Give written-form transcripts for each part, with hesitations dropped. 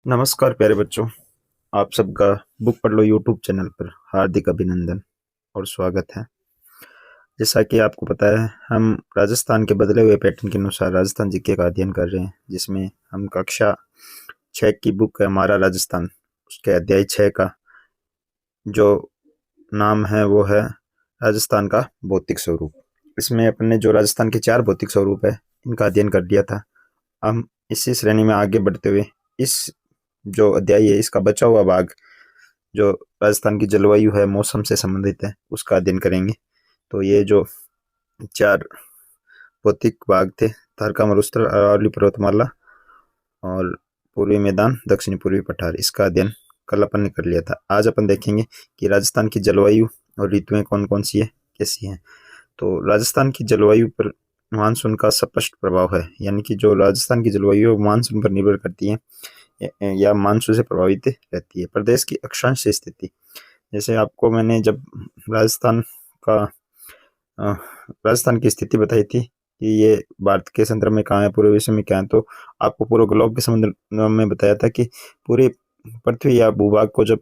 नमस्कार प्यारे बच्चों। आप सबका बुक पढ़ लो यूट्यूब चैनल पर हार्दिक अभिनंदन और स्वागत है। जैसा कि आपको पता है, हम राजस्थान के बदले हुए पैटर्न के अनुसार राजस्थान जीके का अध्ययन कर रहे हैं, जिसमें हम कक्षा 6 की बुक है हमारा राजस्थान, उसके अध्याय 6 का जो नाम है वो है राजस्थान का भौतिक स्वरूप। इसमें अपन ने जो राजस्थान के 4 भौतिक स्वरूप है इनका अध्ययन कर लिया था। हम इसी श्रेणी में आगे बढ़ते हुए इस जो अध्याय है इसका बचा हुआ भाग जो राजस्थान की जलवायु है, मौसम से संबंधित है, उसका अध्ययन करेंगे। तो ये जो 4 भौतिक भाग थे, थारका मरुस्थल, अरावली पर्वतमाला और पूर्वी मैदान, दक्षिणी पूर्वी पठार, इसका अध्ययन कल अपन ने कर लिया था। आज अपन देखेंगे कि राजस्थान की जलवायु और ऋतुएं कौन कौन सी है, कैसी हैं। तो राजस्थान की जलवायु पर मानसून का स्पष्ट प्रभाव है, यानी कि जो राजस्थान की जलवायु है वो मानसून पर निर्भर करती है या मानसून से प्रभावित रहती है। प्रदेश की अक्षांश स्थिति, जैसे आपको मैंने जब राजस्थान का राजस्थान की स्थिति बताई थी कि ये भारत के संदर्भ में कहाँ है, पूरे विश्व में क्या है, तो आपको पूरे ग्लोब के संदर्भ में बताया था कि पूरी पृथ्वी या भूभाग को जब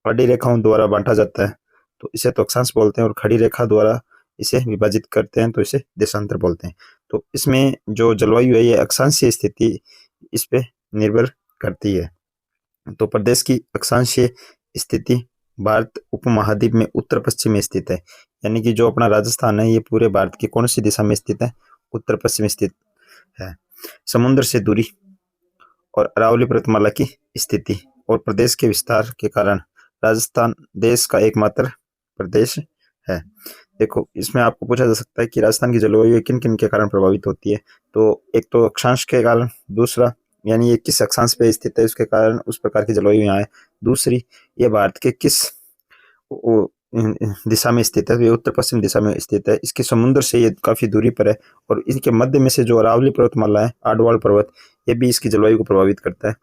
आड़ी रेखाओं द्वारा बांटा जाता है तो इसे तो अक्षांश बोलते हैं, और खड़ी रेखा द्वारा इसे विभाजित करते हैं तो इसे देशांतर बोलते हैं। तो इसमें जो जलवायु है ये अक्षांशीय स्थिति इस पे निर्भर करती है। तो प्रदेश की अक्षांशीय स्थिति भारत उपमहाद्वीप में उत्तर पश्चिम में स्थित है, यानी कि जो अपना राजस्थान है ये पूरे भारत की कौन सी दिशा में स्थित है, उत्तर पश्चिम स्थित है। समुद्र से दूरी और अरावली पर्वतमाला की स्थिति और प्रदेश के विस्तार के कारण राजस्थान देश का एकमात्र प्रदेश है। देखो, इसमें आपको पूछा जा सकता है कि राजस्थान की जलवायु किन किन के कारण प्रभावित होती है। तो एक तो अक्षांश के कारण, दूसरा यानी ये किस अक्षांश पे स्थित है उसके कारण उस प्रकार की जलवायु यहाँ है, दूसरी ये भारत के किस दिशा में स्थित है, ये उत्तर पश्चिम दिशा में स्थित है, इसके समुद्र से ये काफी दूरी पर है, और इनके मध्य में से जो अरावली पर्वतमाला है, आडवाल पर्वत, ये भी इसकी जलवायु को प्रभावित करता है।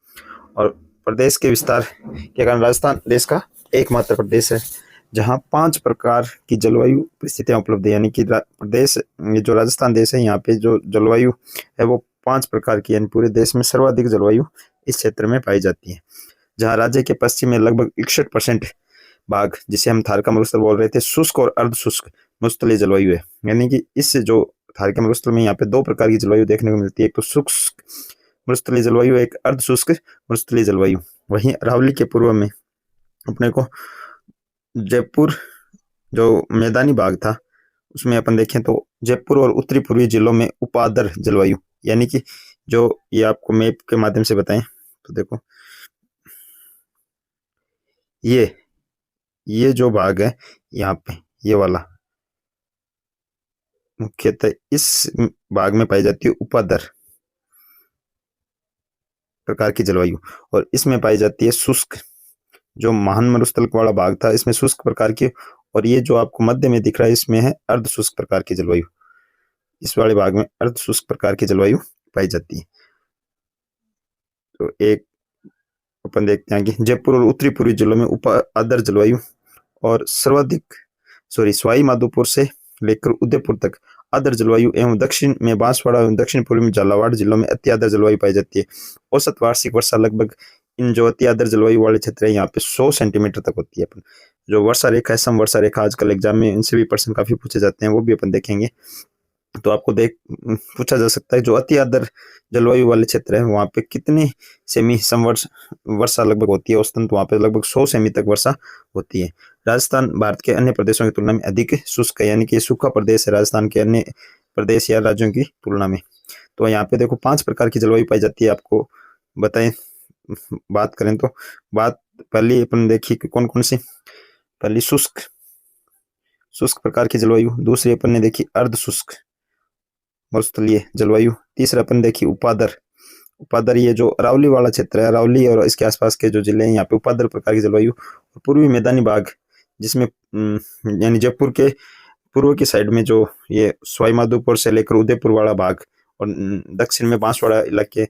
और प्रदेश के विस्तार के कारण राजस्थान देश का एकमात्र प्रदेश है जहाँ 5 प्रकार की जलवायु परिस्थितियां उपलब्ध है, यानी कि प्रदेश, ये जो राजस्थान देश है यहाँ पे जो जलवायु है वो 5 प्रकार की, यानी पूरे देश में सर्वाधिक जलवायु इस क्षेत्र में पाई जाती है। जहाँ राज्य के पश्चिम में लगभग 61% भाग, जिसे हम थारका मरुस्थल बोल रहे थे, शुष्क और अर्ध शुष्क मरुस्थलीय जलवायु है। यानी कि इस जो थारका मरुस्थल में यहाँ पे 2 प्रकार की जलवायु देखने को मिलती है, एक तो शुष्क मरुस्थलीय जलवायु, एक अर्ध शुष्क मरुस्थलीय जलवायु। वहीं अरावली के पूर्व में अपने को जयपुर जो मैदानी भाग था उसमें अपन देखें तो जयपुर और उत्तरी पूर्वी जिलों में उपादर जलवायु, यानी कि जो ये आपको मैप के माध्यम से बताएं तो देखो ये जो भाग है यहाँ पे, ये वाला मुख्यतः इस भाग में पाई जाती है उपादर प्रकार की जलवायु, और इसमें पाई जाती है शुष्क, जो महान मरुस्थल वाला भाग था इसमें शुष्क प्रकार की, और ये जो आपको मध्य में दिख रहा है इसमें है अर्ध शुष्क प्रकार की जलवायु। इस वाले भाग में अर्ध शुष्क प्रकार की जलवायु पाई जाती है। तो एक अपन देखते हैं कि जयपुर और उत्तरी पूर्वी जिलों में उपादर जलवायु, और सर्वाधिक सवाई माधोपुर से लेकर उदयपुर तक आर्द्र जलवायु, एवं दक्षिण में बांसवाड़ा एवं दक्षिण पूर्व में झालावाड़ जिलों में अति आर्द्र जलवायु पाई जाती है। औसत वार्षिक वर्षा लगभग इन जो अति आर्द्र जलवायु वाले क्षेत्र है यहाँ पे 100 सेंटीमीटर तक होती है। अपन जो वर्षा रेखा है, सम वर्षा रेखा, आजकल एग्जाम में इनसे भी प्रश्न काफी पूछे जाते हैं, वो भी अपन देखेंगे। तो आपको पूछा जा सकता है जो अति आर्द्र जलवायु वाले क्षेत्र है वहां पे कितनी सेमी समवर्ष वर्षा लगभग होती है, औसतन तो वहां पे लगभग 100 सेमी तक वर्षा होती है। राजस्थान भारत के अन्य प्रदेशों की तुलना में अधिक शुष्क है, यानी कि सूखा प्रदेश है राजस्थान के अन्य प्रदेश या राज्यों की तुलना में। तो यहाँ पे देखो 5 प्रकार की जलवायु पाई जाती है। आपको बताएं, बात करें तो बात पहली अपन देखी कि कौन कौन सी। पहली शुष्क शुष्क प्रकार की जलवायु, दूसरी अपन ने देखी अर्ध शुष्क मरुस्थलीय जलवायु, तीसरा अपन देखी उपादर उपादर ये जो अरावली वाला क्षेत्र है, अरावली और इसके आसपास के जो जिले हैं यहाँ पे उपादर प्रकार की जलवायु। पूर्वी मैदानी भाग जिसमें यानी जयपुर के पूर्व की साइड में जो ये सवाई माधोपुर से लेकर उदयपुर वाला भाग, और दक्षिण में बांसवाड़ा इलाके,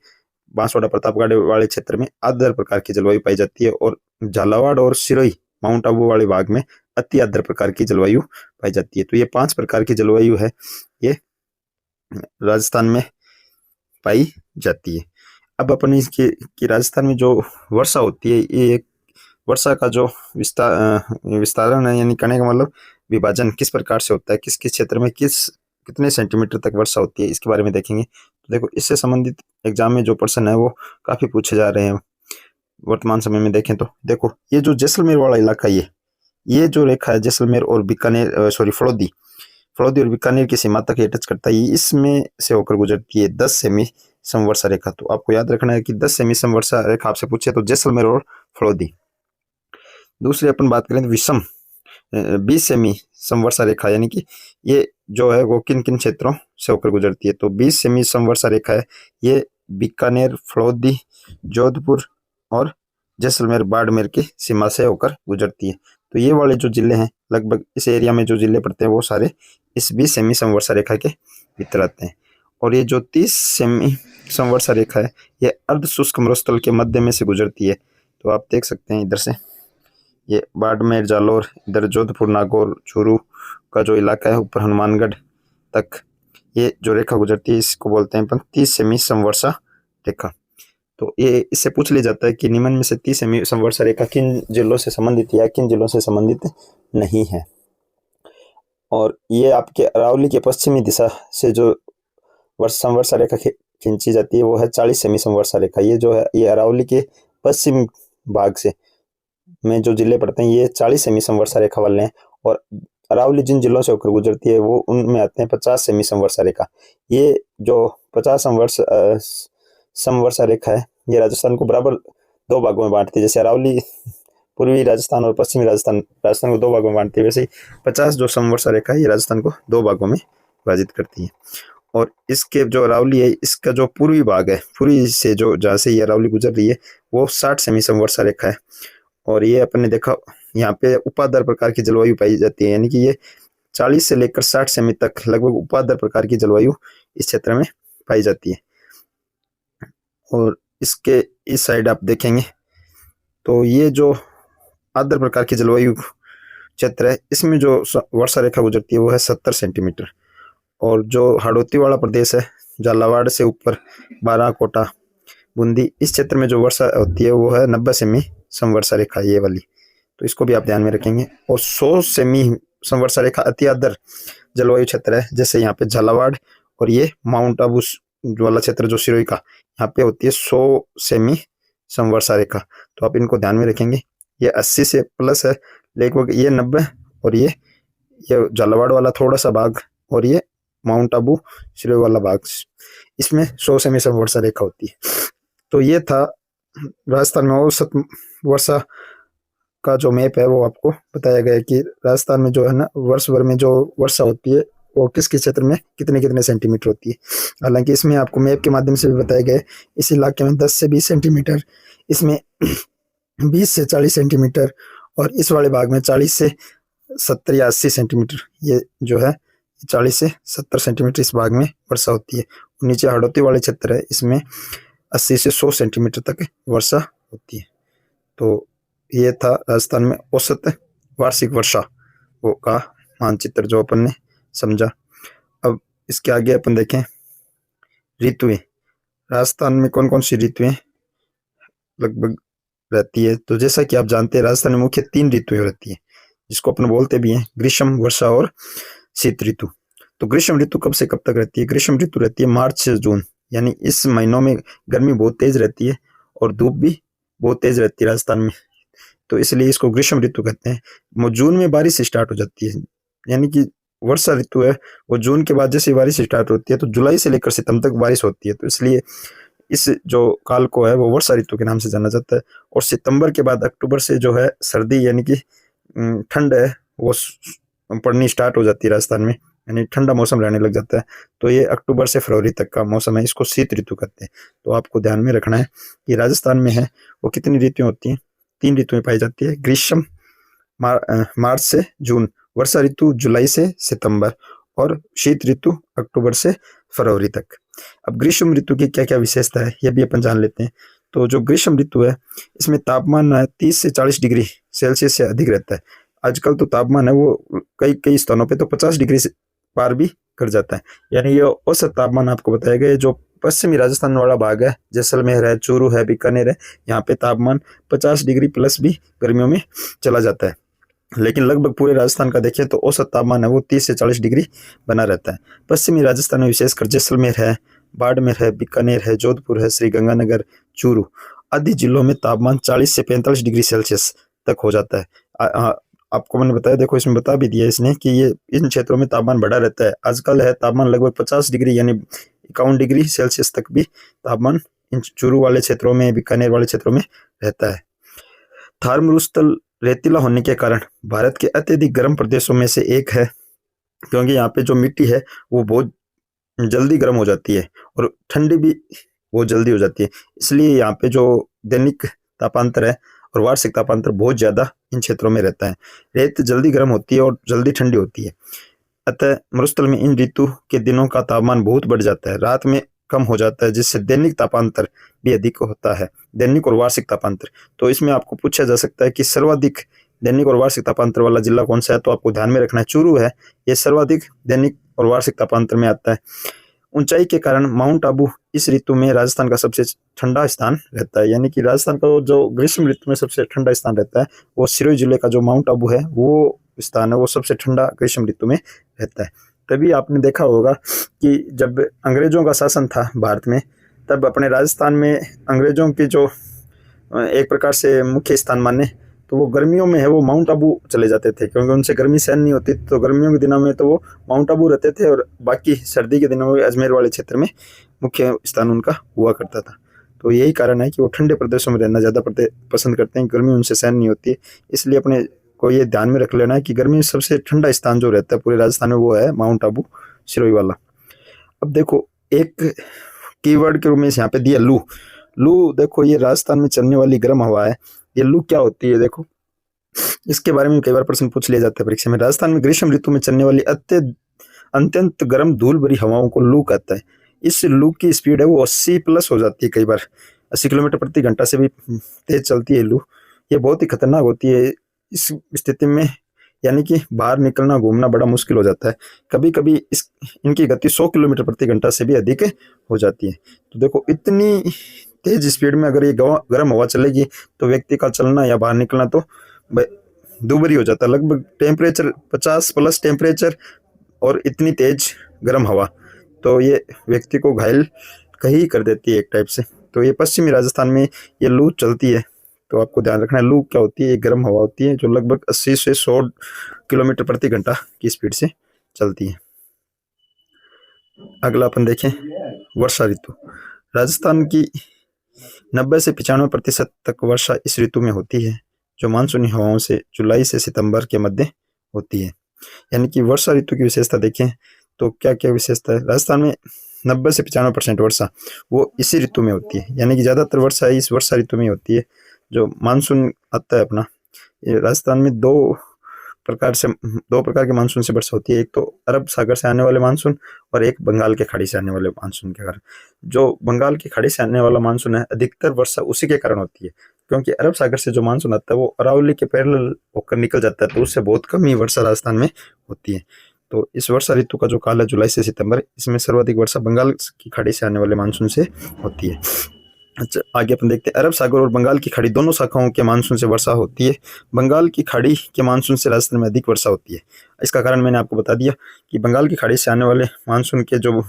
बांसवाड़ा प्रतापगढ़ वाले क्षेत्र में आर्द्र प्रकार की जलवायु पाई जाती है, और झालावाड़ और सिरोही माउंट आबू वाले भाग में अति आर्द्र प्रकार की जलवायु पाई जाती है। तो ये 5 प्रकार की जलवायु है, ये राजस्थान में पाई जाती है। अब अपन इसकी कि राजस्थान में जो वर्षा होती है, ये एक वर्षा का जो विस्तारण है, यानी कहने का मतलब विभाजन किस प्रकार से होता है, किस किस क्षेत्र में कितने सेंटीमीटर तक वर्षा होती है, इसके बारे में देखेंगे। तो देखो, इससे संबंधित एग्जाम में जो प्रश्न है वो काफी पूछे जा रहे हैं वर्तमान समय में। देखें तो देखो, ये जो जैसलमेर वाला इलाका, ये जो रेखा है जैसलमेर और बीकानेर, सॉरी फलोदी फलोदी और बीकानेर की सीमा तक ये टच करता है, ये इसमें से होकर गुजरती है 10 सेमी समवर्षा रेखा। तो आपको याद रखना है कि 10 सेमी समवर्षा रेखा आपसे पूछे तो जैसलमेर और फलोदी। दूसरी अपन बात करें तो विषम 20 सेमी समवर्षा रेखा, यानी कि ये जो है वो किन किन क्षेत्रों से होकर गुजरती है। तो 20 सेमी समवर्षा रेखा है, ये बीकानेर, फलोदी, जोधपुर और जैसलमेर बाड़मेर की सीमा से होकर गुजरती है। तो ये वाले जो जिले हैं, लगभग इस एरिया में जो जिले पड़ते हैं वो सारे इस 20 सेमी समवर्षा रेखा के भीतर आते हैं। और ये जो 30 सेमी समवर्षा रेखा है, ये अर्ध शुष्क मरुस्थल के मध्य में से गुजरती है। तो आप देख सकते हैं इधर से ये बाड़मेर, जालोर, इधर जोधपुर, नागौर, चूरू का जो इलाका है, ऊपर हनुमानगढ़ तक ये जो रेखा गुजरती है, इसको बोलते हैं अपन 30 सेमी समवर्षा रेखा। तो ये इससे पूछ लिया जाता है कि निम्न में से 30 सेमी समवर्षा रेखा किन जिलों से संबंधित है या किन जिलों से संबंधित नहीं है। और ये आपके अरावली के पश्चिमी दिशा से जो समवर्षा रेखा खींची जाती है वो है 40 सेमी समवर्षा रेखा। ये जो है ये अरावली के पश्चिम भाग से में जो जिले पड़ते हैं ये 40 सेमी समवर्षा रेखा वाले हैं। और अरावली जिन जिलों से होकर गुजरती है वो उनमें आते हैं 50 सेमी समवर्षा रेखा। ये जो 50 समवर्षा रेखा है, ये राजस्थान को बराबर 2 भागों में बांटती है। जैसे अरावली पूर्वी राजस्थान और पश्चिमी राजस्थान को 2 भागों में बांटती है, वैसे ही 50 जो समवर्षा रेखा है ये राजस्थान को 2 भागों में विभाजित करती है। और इसके जो अरावली है, इसका जो पूर्वी भाग है, पूर्वी से जो जहाँ से ये अरावली गुजर रही है वो 60 सेमी समवर्षा रेखा है। और ये अपन ने देखा यहाँ पे उपाधार प्रकार की जलवायु पाई जाती है, यानी कि ये 40 से लेकर 60 सेमी तक लगभग उपाधार प्रकार की जलवायु इस क्षेत्र में पाई जाती है। और इसके इस साइड आप देखेंगे तो ये जो आर्द्र प्रकार की जलवायु क्षेत्र है, इसमें जो वर्षा रेखा गुजरती है वो है 70 सेंटीमीटर। और जो हाड़ौती वाला प्रदेश है, झालावाड़ से ऊपर बाराकोटा, बूंदी, इस क्षेत्र में जो वर्षा होती है वो है 90 सेमी समवर्षा रेखा, ये वाली। तो इसको भी आप ध्यान में रखेंगे। और 100 सेमी समवर्षा रेखा अति आर्द्र जलवायु क्षेत्र है, जैसे यहाँ पे झालावाड़ और ये माउंट आबू वाला क्षेत्र जो सिरोही का, यहाँ पे होती है 100 सेमी समवर्षा रेखा। तो आप इनको ध्यान में रखेंगे। ये 80 से प्लस है लगभग, ये 90, और ये झालावाड़ वाला थोड़ा सा भाग, और ये माउंट आबू सिरोही वाला भाग, इसमें 100 सेमी समवर्षा रेखा होती है। तो ये था राजस्थान में औसत वर्षा का जो मैप है वो आपको बताया गया है कि राजस्थान में जो है ना वर्ष भर में जो वर्षा होती है वो किस किस क्षेत्र में कितने कितने सेंटीमीटर होती है। हालांकि इसमें आपको मैप के माध्यम से भी बताया गया है, इस इलाके में 10 से 20 सेंटीमीटर, इसमें 20 से 40 सेंटीमीटर, और इस वाले भाग में 40 से 70 या 80 सेंटीमीटर, ये जो है 40 से 70 सेंटीमीटर इस भाग में वर्षा होती है। नीचे हाड़ौती वाले क्षेत्र है, इसमें 80 से 100 सेंटीमीटर तक वर्षा होती है। तो ये था राजस्थान में औसत वार्षिक वर्षा वो का मानचित्र जो अपन ने समझा। अब इसके आगे अपन देखें ऋतुएं। राजस्थान में कौन कौन सी ऋतुएं लगभग रहती है। तो जैसा कि आप जानते हैं राजस्थान में मुख्य 3 ऋतुएं रहती है, जिसको अपन बोलते भी हैं ग्रीष्म, वर्षा और शीत ऋतु। तो ग्रीष्म ऋतु कब से कब तक रहती है? ग्रीष्म ऋतु रहती है मार्च से जून, यानी इस महीनों में गर्मी बहुत तेज रहती है और धूप भी बहुत तेज रहती है राजस्थान में, तो इसलिए इसको ग्रीष्म ऋतु कहते हैं। जून में बारिश स्टार्ट हो जाती है, यानी कि वर्षा ऋतु है वो जून के बाद जैसे बारिश स्टार्ट होती है तो जुलाई से लेकर सितंबर तक बारिश होती है, तो इसलिए इस जो काल को है वो वर्षा ऋतु के नाम से जाना जाता है। और सितंबर के बाद अक्टूबर से जो है सर्दी यानी कि ठंड है वो पड़नी स्टार्ट हो जाती है राजस्थान में, यानी ठंडा मौसम रहने लग जाता है। तो ये अक्टूबर से फरवरी तक का मौसम है, इसको शीत ऋतु कहते हैं। तो आपको ध्यान में रखना है कि राजस्थान में है वो कितनी ऋतुएं होती हैं? 3 ऋतुएं पाई जाती है, ग्रीष्म मार्च से जून, वर्षा ऋतु जुलाई से सितंबर, और शीत ऋतु अक्टूबर से फरवरी तक। अब ग्रीष्म ऋतु की क्या क्या विशेषता है ये भी अपन जान लेते हैं। तो जो ग्रीष्म ऋतु है इसमें तापमान 30 से 40 डिग्री सेल्सियस से अधिक रहता है। आजकल तो तापमान है वो कई कई स्थानों पे तो 50 डिग्री पार भी कर जाता है। यानी ये औसत तापमान आपको बताया गया है। जो पश्चिमी राजस्थान वाला भाग है, जैसलमेर है, चूरू है, बीकानेर है, यहाँ पे तापमान 50 डिग्री प्लस भी गर्मियों में चला जाता है। लेकिन लगभग पूरे राजस्थान का देखें तो औसत तापमान है वो 30 से 40 डिग्री बना रहता है। पश्चिमी राजस्थान में विशेषकर जैसलमेर है, बाड़मेर है, बीकानेर है, जोधपुर है, श्रीगंगानगर, चूरू आदि जिलों में तापमान 40 से 45 डिग्री सेल्सियस तक हो जाता है। आपको मैंने बताया, देखो इसमें बता भी दिया इसने कि ये इन क्षेत्रों में तापमान बढ़ा रहता है। आजकल है तापमान लगभग 50 डिग्री यानी 51 डिग्री सेल्सियस तक भी तापमान इन चूरू वाले क्षेत्रों में, बीकानेर वाले क्षेत्रों में रहता है। थार मरुस्थल रेतीला होने के कारण भारत के अत्यधिक गर्म प्रदेशों में से एक है, क्योंकि यहाँ पे जो मिट्टी है वो बहुत जल्दी गर्म हो जाती है और ठंडी भी बहुत जल्दी हो जाती है। इसलिए यहाँ पे जो दैनिक तापांतर है और वार्षिक तापांतर बहुत ज़्यादा इन क्षेत्रों में रहता है। रेत जल्दी गर्म होती है और जल्दी ठंडी होती है। अतः मरुस्थल में इन ऋतु के दिनों का तापमान बहुत बढ़ जाता है, रात में कम हो जाता है, जिससे दैनिक तापांतर भी अधिक होता है, दैनिक और वार्षिक तापांतर। तो इसमें आपको पूछा जा सकता है कि सर्वाधिक दैनिक और वार्षिक तापांतर वाला जिला कौन सा है, तो आपको ध्यान में रखना है चूरू है, ये सर्वाधिक दैनिक और वार्षिक तापांतर में आता है। ऊंचाई के कारण माउंट आबू इस ऋतु में राजस्थान का सबसे ठंडा स्थान रहता है। यानी कि राजस्थान का जो ग्रीष्म ऋतु में सबसे ठंडा स्थान रहता है वो सिरोही जिले का जो माउंट आबू है वो स्थान है, वो सबसे ठंडा ग्रीष्म ऋतु में रहता है। तभी आपने देखा होगा कि जब अंग्रेजों का शासन था भारत में, तब अपने राजस्थान में अंग्रेजों की जो एक प्रकार से मुख्य स्थान माने तो वो गर्मियों में है वो माउंट आबू चले जाते थे, क्योंकि उनसे गर्मी सहन नहीं होती। तो गर्मियों के दिनों में तो वो माउंट आबू रहते थे और बाकी सर्दी के दिनों में अजमेर वाले क्षेत्र में मुख्य स्थान उनका हुआ करता था। तो यही कारण है कि वो ठंडे प्रदेशों में रहना ज़्यादा पसंद करते हैं, गर्मी उनसे सहन नहीं होती। इसलिए अपने को ये ध्यान में रख लेना है कि गर्मी में सबसे ठंडा स्थान जो रहता है पूरे राजस्थान में वो है माउंट आबू सिरोही वाला। अब देखो एक कीवर्ड के रूप में यहाँ पे दिया लू। लू देखो ये राजस्थान में चलने वाली गर्म हवा है। ये लू क्या होती है, देखो इसके बारे में कई बार प्रश्न पूछ लिया जाता है परीक्षा में। राजस्थान में ग्रीष्म ऋतु में चलने वाली अत्यंत गर्म धूल भरी हवाओं को लू कहता है। इस लू की स्पीड है वो 80 प्लस हो जाती है, कई बार 80 किलोमीटर प्रति घंटा से भी तेज चलती है लू। ये बहुत ही खतरनाक होती है। इस स्थिति में यानी कि बाहर निकलना घूमना बड़ा मुश्किल हो जाता है। कभी कभी इनकी गति 100 किलोमीटर प्रति घंटा से भी अधिक हो जाती है। तो देखो इतनी तेज स्पीड में अगर ये गर्म हवा चलेगी तो व्यक्ति का चलना या बाहर निकलना तो दुभरी हो जाता है। लगभग टेम्परेचर 50 प्लस टेम्परेचर और इतनी तेज गर्म हवा, तो ये व्यक्ति को घायल कहीं कर देती है एक टाइप से। तो ये पश्चिमी राजस्थान में ये लू चलती है, तो आपको ध्यान रखना है। लू क्या होती है, ये गर्म हवा होती है जो लगभग 80 से 100 किलोमीटर प्रति घंटा की स्पीड से चलती है। अगला अपन देखें वर्षा ऋतु। राजस्थान की 90 से 95% तक वर्षा इस ऋतु में होती है, जो मानसूनी हवाओं से जुलाई से सितंबर के मध्य होती है। यानी कि वर्षा ऋतु की विशेषता देखें तो क्या क्या विशेषता है। राजस्थान में 90 से 95% वर्षा वो इसी ऋतु में होती है, यानी कि ज़्यादातर वर्षा इस वर्षा ऋतु में होती है। जो मानसून आता है अपना, ये राजस्थान में दो प्रकार के मानसून से वर्षा होती है। एक तो अरब सागर से आने वाले मानसून और एक बंगाल के खाड़ी से आने वाले मानसून के कारण। जो बंगाल की खाड़ी से आने वाला मानसून है अधिकतर वर्षा उसी के कारण होती है, क्योंकि अरब सागर से जो मानसून आता है वो अरावली के पैरेलल होकर निकल जाता है, तो उससे बहुत कम ही वर्षा राजस्थान में होती है। तो इस वर्षा ऋतु का जो काल है जुलाई से सितंबर, इसमें सर्वाधिक वर्षा बंगाल की खाड़ी से आने वाले मानसून से होती है। अच्छा आगे अपन देखते हैं, अरब सागर और बंगाल की खाड़ी दोनों शाखाओं के मानसून से वर्षा होती है। बंगाल की खाड़ी के मानसून से राजस्थान में अधिक वर्षा होती है। इसका कारण मैंने आपको बता दिया कि बंगाल की खाड़ी से आने वाले मानसून के जो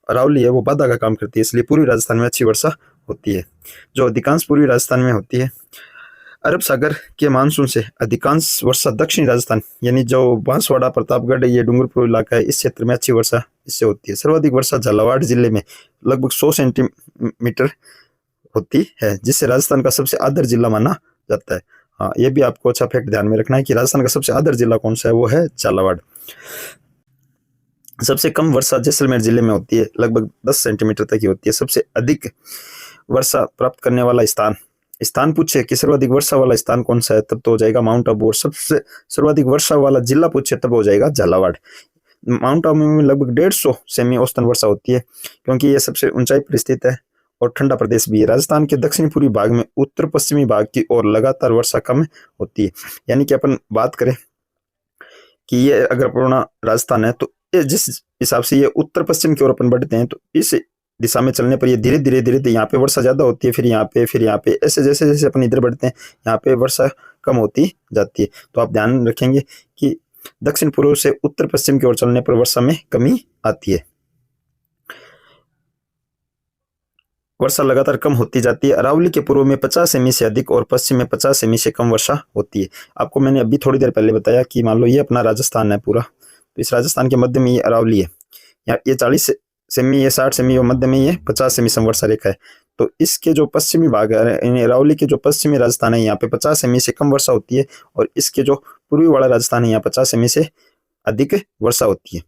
अरावली है वो बाधा का काम करती है, इसलिए पूर्वी राजस्थान में अच्छी वर्षा होती है, जो अधिकांश पूर्वी राजस्थान में होती है। अरब सागर के मानसून से अधिकांश वर्षा दक्षिणी राजस्थान यानी जो बांसवाड़ा, प्रतापगढ़, ये डूंगरपुर इलाका है, इस क्षेत्र में अच्छी वर्षा इससे होती है। सर्वाधिक वर्षा झालावाड़ जिले में लगभग 100 सेंटीमीटर होती है, जिससे राजस्थान का सबसे आदर जिला माना जाता है। हाँ, ये भी आपको अच्छा फैक्ट ध्यान में रखना है कि राजस्थान का सबसे आदर जिला कौन सा है, वो है झालावाड़। सबसे कम वर्षा जैसलमेर जिले में होती है, लगभग 10 सेंटीमीटर तक ही होती है। सबसे अधिक वर्षा प्राप्त करने वाला स्थान पूछे कि सर्वाधिक वर्षा वाला स्थान कौन सा है, तब तो हो जाएगा माउंट आबू। और सबसे सर्वाधिक वर्षा वाला जिला पूछे तब हो जाएगा झालावाड़। माउंट आबू में लगभग 150 सेमी औसतन वर्षा होती है, क्योंकि ये सबसे ऊंचाई पर स्थित है और ठंडा प्रदेश भी है। राजस्थान के दक्षिणी पूर्वी भाग में उत्तर पश्चिमी भाग की ओर लगातार वर्षा कम होती है। यानी कि अपन बात करें कि ये अगर पूर्ण राजस्थान है तो जिस हिसाब से ये उत्तर पश्चिम की ओर अपन बढ़ते हैं, तो इस दिशा में चलने पर ये धीरे धीरे धीरे धीरे यहाँ पे वर्षा ज्यादा होती है, फिर यहाँ पे ऐसे जैसे जैसे अपन इधर बढ़ते हैं यहाँ पे वर्षा कम होती जाती है। तो आप ध्यान रखेंगे कि दक्षिण पूर्व से उत्तर पश्चिम की ओर चलने पर वर्षा में कमी आती है। वर्षा लगातार कम होती जाती है। अरावली के पूर्व में 50 सेमी से अधिक और पश्चिम में 50 सेमी से कम वर्षा होती है। आपको मैंने अभी थोड़ी देर पहले बताया कि मान लो ये अपना राजस्थान है पूरा, तो इस राजस्थान के मध्य में ये अरावली है, ये 40 सेमी, ये 60 सेमी, और मध्य में ये 50 सेमी समवर्षा रेखा है। तो इसके जो पश्चिमी भाग है, अरावली के जो पश्चिमी राजस्थान है, यहाँ पे 50 सेमी से कम वर्षा होती है, और इसके जो पूर्वी वाला राजस्थान है, यहाँ 50 सेमी से अधिक वर्षा होती है।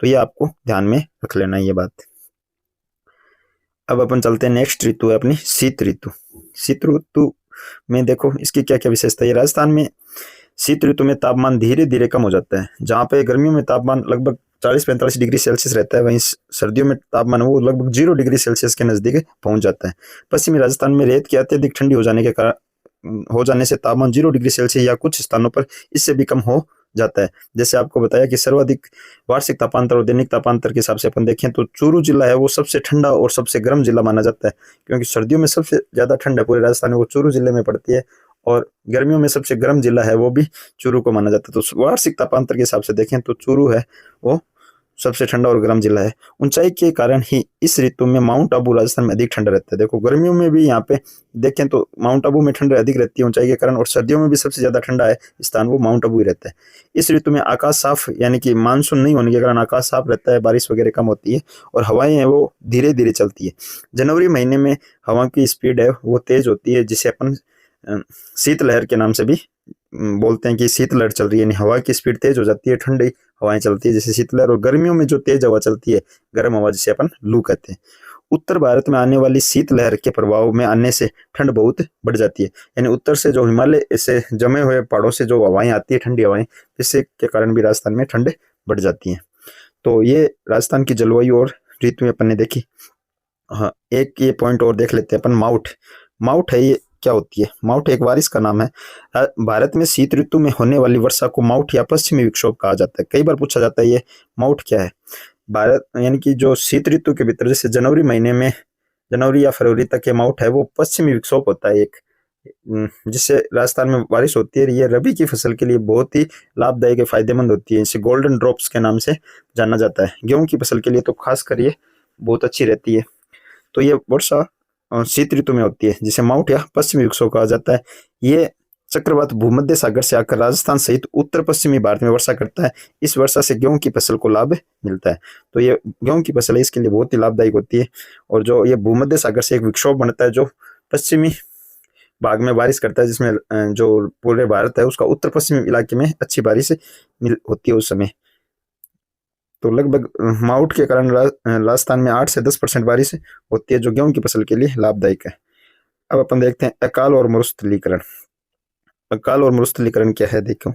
तो ये आपको ध्यान में रख लेना है ये बात। अब अपन चलते हैं, नेक्स्ट ऋतु है अपनी शीत ऋतु। शीत ऋतु में देखो इसकी क्या क्या विशेषता है। राजस्थान में शीत ऋतु में तापमान धीरे धीरे कम हो जाता है। जहाँ पे गर्मियों में तापमान लगभग 40-45 डिग्री सेल्सियस रहता है, वहीं सर्दियों में तापमान वो लगभग 0 डिग्री सेल्सियस के नजदीक पहुंच जाता है। पश्चिमी राजस्थान में रेत की अत्यधिक ठंडी हो जाने से तापमान 0 डिग्री सेल्सियस या कुछ स्थानों पर इससे भी कम हो जाता है। जैसे आपको बताया कि सर्वाधिक वार्षिक तापांतर और दैनिक तापांतर के हिसाब से अपन देखें तो चूरू जिला है वो सबसे ठंडा और सबसे गर्म जिला माना जाता है, क्योंकि सर्दियों में सबसे ज्यादा ठंड है पूरे राजस्थान में वो चूरू जिले में पड़ती है, और गर्मियों में सबसे गर्म जिला है वो भी चूरू को माना जाता है। तो वार्षिक तापांतर के हिसाब से देखें तो चूरू है वो सबसे ठंडा और गर्म जिला है। ऊंचाई के कारण ही इस ऋतु में माउंट आबू राजस्थान में अधिक ठंड रहता है। देखो गर्मियों में भी यहाँ पे देखें तो माउंट आबू में ठंड अधिक रहती है ऊंचाई के कारण, और सर्दियों में भी सबसे ज्यादा ठंडा है स्थान वो माउंट आबू ही रहता है। इस ऋतु में आकाश साफ, यानी कि मानसून नहीं होने के कारण आकाश साफ रहता है, बारिश वगैरह कम होती है, और हवाएं हैं वो धीरे धीरे चलती है। जनवरी महीने में हवा की स्पीड है वो तेज होती है, जिसे अपन शीतलहर के नाम से भी बोलते हैं कि शीतलहर चल रही है, यानी हवा की स्पीड तेज हो जाती है, ठंडी हवाएं चलती है जैसे शीतलहर। और गर्मियों में जो तेज हवा चलती है, गर्म हवा जिसे अपन लू कहते हैं। उत्तर भारत में आने वाली शीतलहर के प्रभाव में आने से ठंड बहुत बढ़ जाती है, यानी उत्तर से जो हिमालय से जमे हुए पहाड़ों से जो हवाएं आती है, ठंडी हवाएं, जिससे के कारण भी राजस्थान में ठंड बढ़ जाती है। तो ये राजस्थान की जलवायु और ऋतु में अपन ने देखी। हाँ, एक ये पॉइंट और देख लेते हैं अपन, माउठ। माउठ है ये क्या होती है? माउठ एक बारिश का नाम है। भारत में शीत ऋतु में होने वाली वर्षा को माउठ या पश्चिमी विक्षोभ कहा जाता है। कई बार पूछा जाता है ये माउठ क्या है। भारत यानी कि जो शीत ऋतु के भीतर जैसे जनवरी महीने में, जनवरी या फरवरी तक ये माउठ है वो पश्चिमी विक्षोभ होता है एक, जिससे राजस्थान में बारिश होती है। ये रबी की फसल के लिए बहुत ही लाभदायक, फायदेमंद होती है। इसे गोल्डन ड्रॉप्स के नाम से जाना जाता है। गेहूं की फसल के लिए तो खासकर ये बहुत अच्छी रहती है। तो ये वर्षा शीत ऋतु में होती है, जिसे माउठ या पश्चिमी विक्षोभ कहा जाता है। ये चक्रवात भूमध्य सागर से आकर राजस्थान सहित उत्तर पश्चिमी भारत में वर्षा करता है। इस वर्षा से गेहूं की फसल को लाभ मिलता है। तो ये गेहूं की फसल है, इसके लिए बहुत ही लाभदायक होती है। और जो ये भूमध्य सागर से एक विक्षोभ बनता है जो पश्चिमी भाग में बारिश करता है, जिसमें जो पूरे भारत है उसका उत्तर पश्चिमी इलाके में अच्छी बारिश होती है उस समय। तो लगभग माउठ के कारण राजस्थान में 8 से 10% बारिश होती है, जो गेहूं की फसल के लिए लाभदायक है। अब अपन देखते हैं अकाल और मरुस्थलीकरण। अकाल और मरुस्थलीकरण क्या है देखो।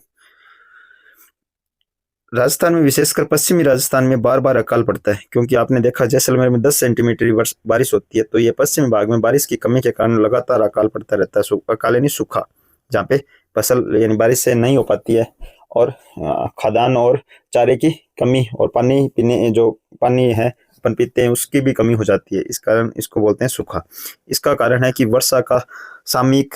राजस्थान में विशेषकर पश्चिमी राजस्थान में बार बार अकाल पड़ता है, क्योंकि आपने देखा जैसलमेर में 10 सेंटीमीटर बारिश होती है। तो ये पश्चिमी भाग में बारिश की कमी के कारण लगातार अकाल पड़ता रहता है। अकाल यानी सूखा, जहाँ पे फसल यानी बारिश से नहीं हो पाती है, और खाद्यान्न और चारे की कमी, और पानी पीने जो पानी है अपन पीते हैं उसकी भी कमी हो जाती है। इस कारण इसको बोलते हैं सूखा। इसका कारण है कि वर्षा का सामयिक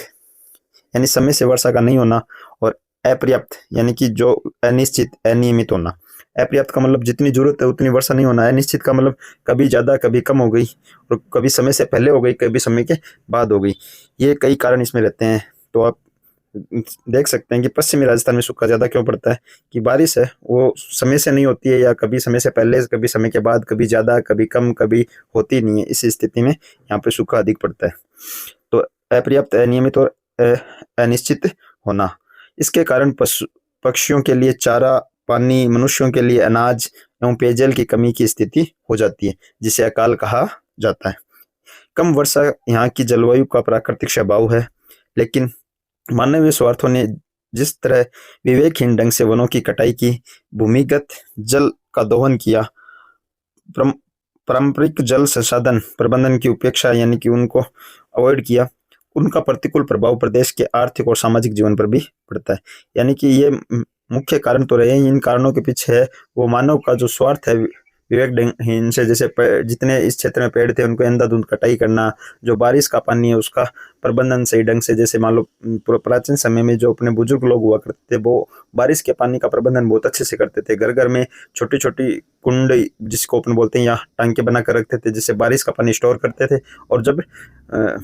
यानी समय से वर्षा का नहीं होना, और अपर्याप्त यानी कि जो अनिश्चित अनियमित होना। अपर्याप्त का मतलब जितनी जरूरत है उतनी वर्षा नहीं होना। अनिश्चित का मतलब कभी ज्यादा कभी कम हो गई, और कभी समय से पहले हो गई कभी समय के बाद हो गई। ये कई कारण इसमें रहते हैं। तो आप देख सकते हैं कि पश्चिमी राजस्थान में सूखा ज्यादा क्यों पड़ता है, कि बारिश है वो समय से नहीं होती है, या कभी समय से पहले कभी समय के बाद, कभी ज्यादा कभी कम, कभी होती नहीं है। इस स्थिति में यहाँ पे सूखा अधिक पड़ता है। तो अपर्याप्त, अनियमित और अनिश्चित होना। इसके कारण पक्षियों के लिए चारा, पानी, मनुष्यों के लिए अनाज एवं पेयजल की कमी की स्थिति हो जाती है, जिसे अकाल कहा जाता है। कम वर्षा यहाँ की जलवायु का प्राकृतिक स्वभाव है, लेकिन मानवीय स्वार्थों ने जिस तरह विवेकहीन ढंग से वनों की कटाई की, भूमिगत जल का दोहन किया, पारंपरिक जल संसाधन प्रबंधन की उपेक्षा यानी कि उनको अवॉइड किया, उनका प्रतिकूल प्रभाव प्रदेश के आर्थिक और सामाजिक जीवन पर भी पड़ता है। यानी कि ये मुख्य कारण तो रहे ही, इन कारणों के पीछे है वो मानव का जो स्वार्थ है विवेकहीन से। जैसे जितने इस क्षेत्र में पेड़ थे उनको अंधाधुंध कटाई करना, जो बारिश का पानी है उसका प्रबंधन सही ढंग से, जैसे मान लो प्राचीन समय में जो अपने बुजुर्ग लोग हुआ करते थे वो बारिश के पानी का प्रबंधन बहुत अच्छे से करते थे। घर घर में छोटी छोटी कुंड जिसको अपन बोलते हैं या टांके बना कर रखते थे, जिससे बारिश का पानी स्टोर करते थे, और जब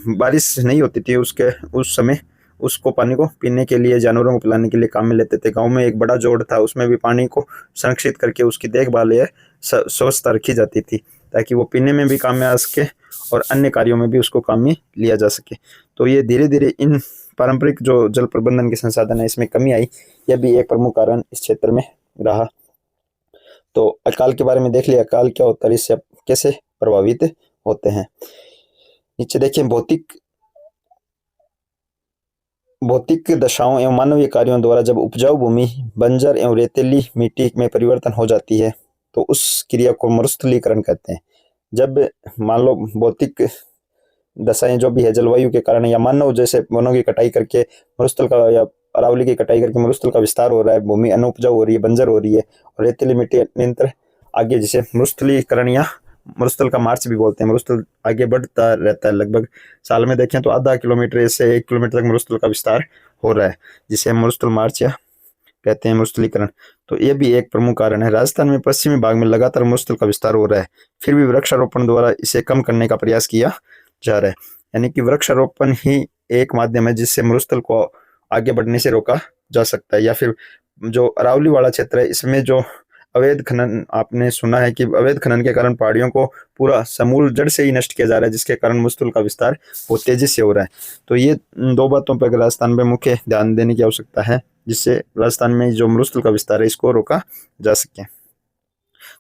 बारिश नहीं होती थी उसके उस समय उसको पानी को पीने के लिए, जानवरों को पिलाने के लिए काम में लेते थे। गांव में एक बड़ा जोड़ था, उसमें भी पानी को संरक्षित करके उसकी देखभाल या स्वच्छता रखी जाती थी, ताकि वो पीने में भी काम में आ सके और अन्य कार्यों में भी उसको काम में लिया जा सके। तो ये धीरे धीरे इन पारंपरिक जो जल प्रबंधन के संसाधन है इसमें कमी आई, यह भी एक प्रमुख कारण इस क्षेत्र में रहा। तो अकाल के बारे में देख लिया, अकाल क्या होता है, इससे कैसे प्रभावित होते हैं। नीचे देखिए, भौतिक दशाओं एवं मानवीय कार्यों द्वारा जब उपजाऊ भूमि बंजर एवं रेतीली मिट्टी में परिवर्तन हो जाती है तो उस क्रिया को मरुस्थलीकरण कहते हैं। जब मान लो भौतिक दशाएं जो भी है जलवायु के कारण या मानव जैसे वनों की कटाई करके मरुस्थल का या अरावली की कटाई करके मरुस्थल का विस्तार हो रहा है, भूमि अनुपजाऊ हो रही है, बंजर हो रही है, और रेतीली मिट्टी निरंतर आगे, जिसे मरुस्थलीकरण या मरुस्थल का मार्च भी बोलते हैं, मरुस्थल आगे बढ़ता रहता है। लगभग साल में देखें तो आधा किलोमीटर से 1 किलोमीटर तक मरुस्थल का विस्तार हो रहा है, जिसे हम मरुस्थल मार्च या कहते हैं मरुस्थलीकरण। तो ये भी एक प्रमुख कारण है। राजस्थान में पश्चिमी भाग में लगातार मरुस्थल का विस्तार हो रहा है, फिर भी वृक्षारोपण द्वारा इसे कम करने का प्रयास किया जा रहा है। यानी कि वृक्षारोपण ही एक माध्यम है जिससे मरुस्थल को आगे बढ़ने से रोका जा सकता है। या फिर जो अरावली वाला क्षेत्र है इसमें जो अवैध खनन, आपने सुना है कि अवैध खनन के कारण पहाड़ियों को पूरा समूल जड़ से ही नष्ट किया जा रहा है, जिसके कारण मरुस्थल का विस्तार बहुत तेजी से हो रहा है। तो ये दो बातों पर राजस्थान में मुख्य ध्यान देने की आवश्यकता है, जिससे राजस्थान में जो मरुस्थल का विस्तार है इसको रोका जा सके।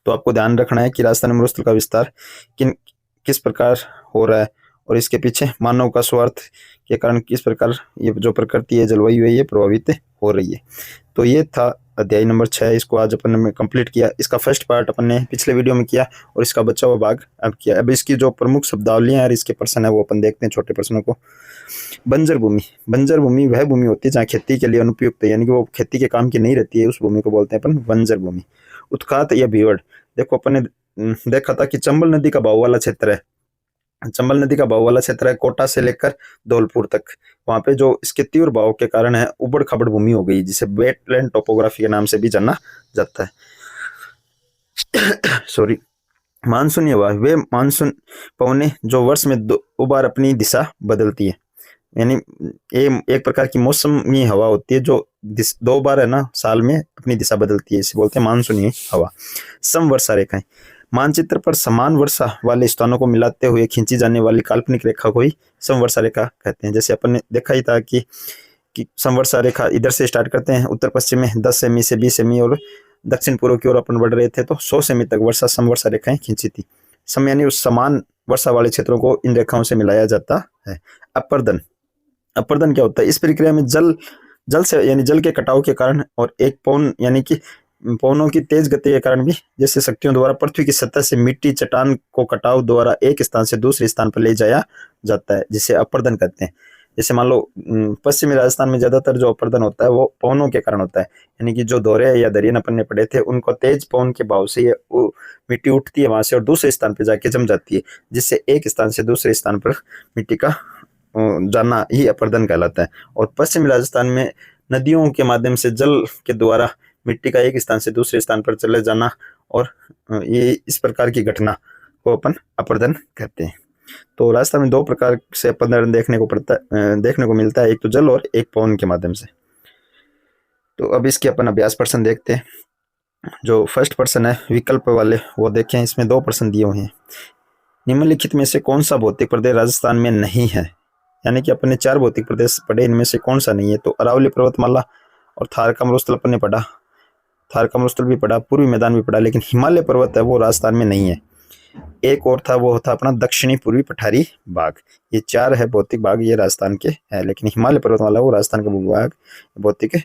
तो आपको ध्यान रखना है कि राजस्थान में मरुस्थल का विस्तार किस प्रकार हो रहा है और इसके पीछे मानव का स्वार्थ के कारण किस प्रकार ये जो प्रकृति है, जलवायु है, ये प्रभावित हो रही है। तो ये था अध्याय नंबर 6, इसको आज अपन ने कंप्लीट किया। इसका फर्स्ट पार्ट अपन ने पिछले वीडियो में किया और इसका बचा हुआ भाग अब किया। अब इसकी जो प्रमुख शब्दावलियां और इसके प्रश्न है वो अपन देखते हैं, छोटे प्रश्नों को। बंजर भूमि, बंजर भूमि वह भूमि होती है जहाँ खेती के लिए अनुपयुक्त है, यानी कि वो खेती के काम की नहीं रहती है, उस भूमि को बोलते हैं अपन बंजर भूमि। उत्खात या भीवड़, देखो अपन ने देखा था कि चंबल नदी का बहाव वाला क्षेत्र है, चंबल नदी का बहाव वाला क्षेत्र है कोटा से लेकर धौलपुर तक। वहां पे जो इसके तीव्र बहाव के कारण है उबड़ खाबड़ भूमि हो गई, जिसे वेटलैंड टोपोग्राफी के नाम से भी जाना जाता है। सॉरी। मानसूनी हवा, वे मानसून पवने जो वर्ष में दो बार अपनी दिशा बदलती है, यानी ये एक प्रकार की मौसमी हवा होती है जो 2 बार है ना साल में अपनी दिशा बदलती है, इसे बोलते हैं मानसूनी हवा। समवर्षा रेखाएं, मानचित्र पर समान वर्षा वाले स्थानों को मिलाते हुए खींची जाने वाली काल्पनिक रेखा को ही समवर्षा रेखा कहते हैं। जैसे अपन ने देखा ही था कि समवर्षा रेखा इधर से स्टार्ट करते हैं उत्तर पश्चिम में 10 सेमी से 20 सेमी, और दक्षिण पूर्व की ओर अपन बढ़ रहे थे तो 100 सेमी तक वर्षा समवर्षा रेखाएं खींची थी। सम यानी उस समान वर्षा वाले क्षेत्रों को इन रेखाओं से मिलाया जाता है। अपर्दन, अपर्दन क्या होता है, इस प्रक्रिया में जल से यानी जल के कटाव के कारण और एक पवन यानी कि पवनों की तेज गति के कारण भी जैसे शक्तियों द्वारा पृथ्वी की सतह से मिट्टी चट्टान को कटाव द्वारा एक स्थान से दूसरे स्थान पर ले जाया जाता है, जिसे अपर्दन कहते हैं। जैसे मान लो पश्चिमी राजस्थान में ज्यादातर जो अपर्दन होता है वो पवनों के कारण होता है, यानी कि जो दोहरे या दरियन अपन ने पड़े थे उनको तेज पवन के भाव से वो मिट्टी उठती है वहां से और दूसरे स्थान पर जाके जम जाती है, जिससे एक स्थान से दूसरे स्थान पर मिट्टी का जाना ही अपर्दन कहलाता है। और पश्चिमी राजस्थान में नदियों के माध्यम से जल के द्वारा मिट्टी का एक स्थान से दूसरे स्थान पर चले जाना और ये इस प्रकार की घटना को अपन अपर्दन कहते हैं। तो राजस्थान में 2 प्रकार से अपर्दन देखने को मिलता है, एक तो जल और एक पवन के माध्यम से। तो अब इसके अपन अभ्यास प्रश्न देखते हैं। जो फर्स्ट प्रश्न है विकल्प वाले वो देखें, इसमें 2 प्रश्न दिए हुए हैं। निम्नलिखित में से कौन सा भौतिक प्रदेश राजस्थान में नहीं है, यानी कि अपने 4 भौतिक प्रदेश पढ़े, इनमें से कौन सा नहीं है। तो अरावली पर्वतमाला और थार का मरुस्थल अपन ने पढ़ा, थार का मरुस्थल भी पढ़ा, पूर्वी मैदान भी पढ़ा, लेकिन हिमालय पर्वत है वो राजस्थान में नहीं है। एक और था, वो था अपना दक्षिणी पूर्वी पठारी भाग। ये 4 है भौतिक भाग, ये राजस्थान के है, लेकिन हिमालय पर्वतमाला वो राजस्थान का भूभाग भौतिक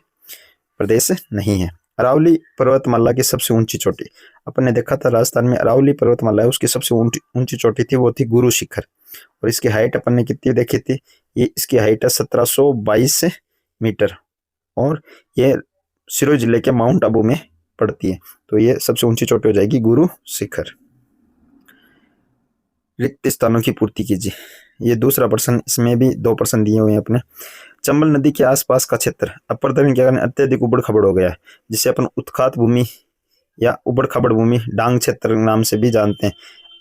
प्रदेश नहीं है। अरावली पर्वतमाला की सबसे ऊंची चोटी, अपन ने देखा था राजस्थान में अरावली पर्वतमाला है, उसकी सबसे ऊंची चोटी थी वो थी गुरु शिखर, और इसकी हाइट अपन ने कितनी देखी थी, ये इसकी हाइट है 1722 मीटर, और ये सिरोही जिले के माउंट आबू में पड़ती है। तो ये सबसे ऊंची चोटी हो जाएगी गुरु शिखर। रिक्त स्थानों की पूर्ति कीजिए, ये दूसरा प्रश्न, इसमें भी 2 प्रश्न दिए हुए हैं अपने। चंबल नदी के आसपास का क्षेत्र अपर्दन के कारण अत्यधिक उबड़ खबड़ हो गया है, जिसे अपन उत्खात भूमि या उबड़ खबड़ भूमि डांग क्षेत्र नाम से भी जानते हैं।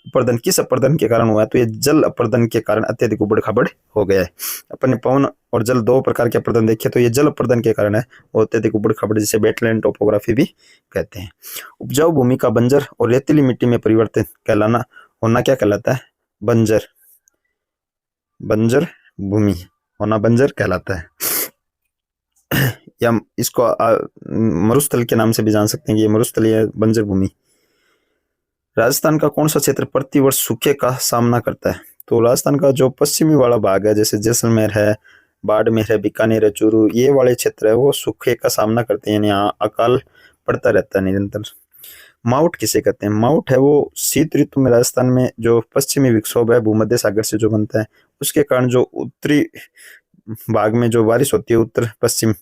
अपर्दन किस अपर्दन के कारण हुआ है? तो ये जल अपर्दन के कारण अत्यधिक उबड़ खबड़ हो गया है। अपन ने पवन और जल 2 प्रकार के अपर्दन देखे, तो ये जल अपर्दन के कारण है वो अत्यधिक उबड़ खबड़, जिसे वेटलैंड टोपोग्राफी भी कहते हैं। उपजाऊ भूमि का बंजर और रेतीली मिट्टी में परिवर्तन कहलाना होना क्या कहलाता है? बंजर। बंजर भूमि होना बंजर कहलाता है। या इसको मरुस्थल के नाम से भी जान सकते हैं कि ये मरुस्थल या बंजर भूमि। राजस्थान का कौन सा क्षेत्र प्रतिवर्ष सूखे का सामना करता है? तो राजस्थान का जो पश्चिमी वाला भाग है, जैसे जैसलमेर है, बाड़मेर है, बीकानेर है, चूरू, ये वाले क्षेत्र है वो सूखे का सामना करते हैं, यानी यहाँ अकाल पड़ता रहता है निरंतर। माउट किसे कहते हैं? माउट है वो शीत ऋतु में राजस्थान में जो पश्चिमी विक्षोभ है भूमध्य सागर से जो बनता है, उसके कारण जो उत्तरी भाग में जो बारिश होती है उत्तर पश्चिम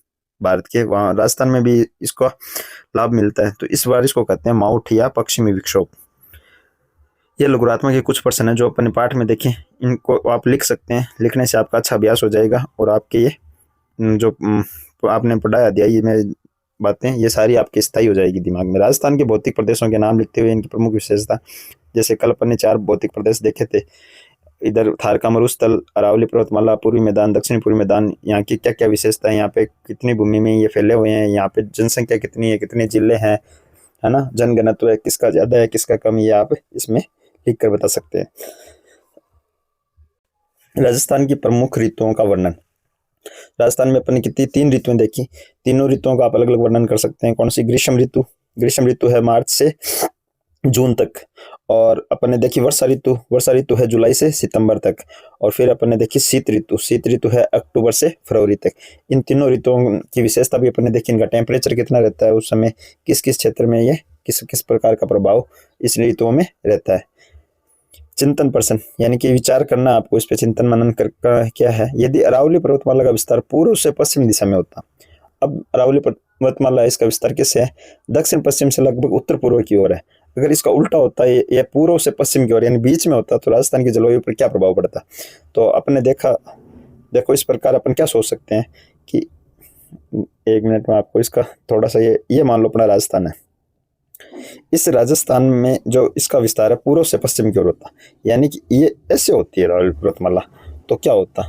भारत के, वहाँ राजस्थान में भी इसका लाभ मिलता है। तो इस बारिश को कहते हैं माउट या पश्चिमी विक्षोभ। ये लघुरात्मक के कुछ प्रश्न है जो अपने पाठ में देखें, इनको आप लिख सकते हैं, लिखने से आपका अच्छा अभ्यास हो जाएगा और आपके ये जो आपने पढ़ाया दिया ये मैं बातें ये सारी आपकी स्थायी हो जाएगी दिमाग में। राजस्थान के भौतिक प्रदेशों के नाम लिखते हुए इनकी प्रमुख विशेषता, जैसे कल अपन ने 4 भौतिक प्रदेश देखे थे, इधर थार का मरुस्थल, अरावली पर्वतमाला, पूर्वी मैदान, दक्षिणी पूर्वी मैदान, यहाँ की क्या क्या विशेषता है, यहाँ पे कितनी भूमि में ये फैले हुए हैं, यहाँ पे जनसंख्या कितनी है, कितने जिले हैं, है ना, जनघनत्व है, किसका ज्यादा है किसका कम, ये आप इसमें लिख कर बता सकते हैं। राजस्थान की प्रमुख ऋतुओं का वर्णन। राजस्थान में अपन ने कितनी 3 ऋतुएं देखी, तीनों ऋतुओं का आप अलग अलग वर्णन कर सकते हैं। कौन सी? ग्रीष्म ऋतु। ग्रीष्म ऋतु है मार्च से जून तक। और अपन ने देखी वर्षा ऋतु। वर्षा ऋतु है जुलाई से सितंबर तक। और फिर अपन ने देखी शीत ऋतु। शीत ऋतु है अक्टूबर से फरवरी तक। इन तीनों ऋतुओं की विशेषता भी अपन ने देखी, इनका टेम्परेचर कितना रहता है उस समय, किस किस क्षेत्र में ये किस किस प्रकार का प्रभाव इस ऋतुओं में रहता है। चिंतन प्रश्न, यानी कि विचार करना आपको, इस पे चिंतन मनन कर क्या है। यदि अरावली पर्वतमाला का विस्तार पूर्व से पश्चिम दिशा में होता, अब अरावली पर्वतमाला इसका विस्तार किससे है? दक्षिण पश्चिम से लगभग उत्तर पूर्व की ओर है। अगर इसका उल्टा होता है, ये पूर्व से पश्चिम की ओर यानी बीच में होता, तो राजस्थान की जलवायु पर क्या प्रभाव पड़ता? तो अपने देखो इस प्रकार अपन क्या सोच सकते हैं कि 1 मिनट में आपको इसका थोड़ा सा ये मान लो अपना राजस्थान है, इस राजस्थान में जो इसका विस्तार है पूर्व से पश्चिम की ओर होता, यानी कि ये ऐसे होती है अरावली पर्वतमाला, तो क्या होता?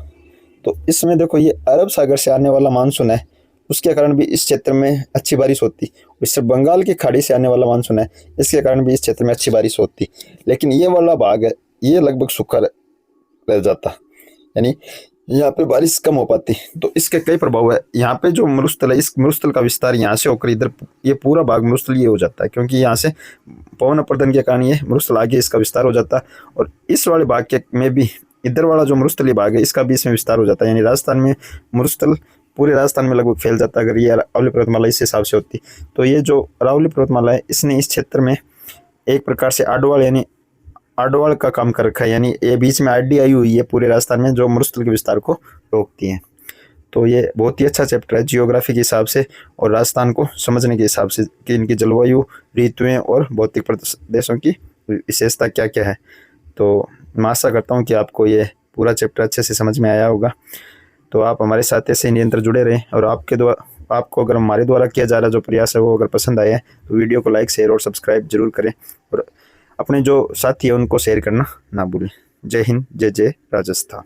तो इसमें देखो ये अरब सागर से आने वाला मानसून है, उसके कारण भी इस क्षेत्र में अच्छी बारिश होती। इससे बंगाल की खाड़ी से आने वाला मानसून है, इसके कारण भी इस क्षेत्र में अच्छी बारिश होती। लेकिन ये वाला भाग है ये लगभग सूखा रह जाता, यानी यहाँ पे बारिश कम हो पाती। तो इसके कई प्रभाव है। यहाँ पे जो मरुस्थल है, इस मरुस्थल का विस्तार यहाँ से होकर इधर ये पूरा भाग मरुस्थल ये हो जाता है, क्योंकि यहाँ से पवन अपर्दन के कारण ये मरुस्थल आगे इसका विस्तार हो जाता है। और इस वाले भाग के में भी इधर वाला जो मरुस्थलीय भाग है इसका भी इसमें विस्तार हो जाता है, यानी राजस्थान में मरुस्थल पूरे राजस्थान में लगभग फैल जाता है अगर ये अरावली पर्वतमाला इस हिसाब से होती। तो ये जो अरावली पर्वतमाला है इसने इस क्षेत्र में एक प्रकार से आडवाल यानी आडवाल का काम कर रखा है, यानी ये बीच में आडी आई हुई है पूरे राजस्थान में जो मरुस्थल के विस्तार को रोकती है। तो ये बहुत ही अच्छा चैप्टर है जियोग्राफी के हिसाब से और राजस्थान को समझने के हिसाब से कि इनकी जलवायु, ऋतुएं और भौतिक प्रदेशों की विशेषता क्या क्या है। तो मैं आशा करता हूँ कि आपको ये पूरा चैप्टर अच्छे से समझ में आया होगा। तो आप हमारे साथ ऐसे निरंतर जुड़े रहें और आपको अगर हमारे द्वारा किया जा रहा जो प्रयास है वो अगर पसंद आया है तो वीडियो को लाइक, शेयर और सब्सक्राइब जरूर करें और अपने जो साथी हैं उनको शेयर करना ना भूलें। जय हिंद, जय जय राजस्थान।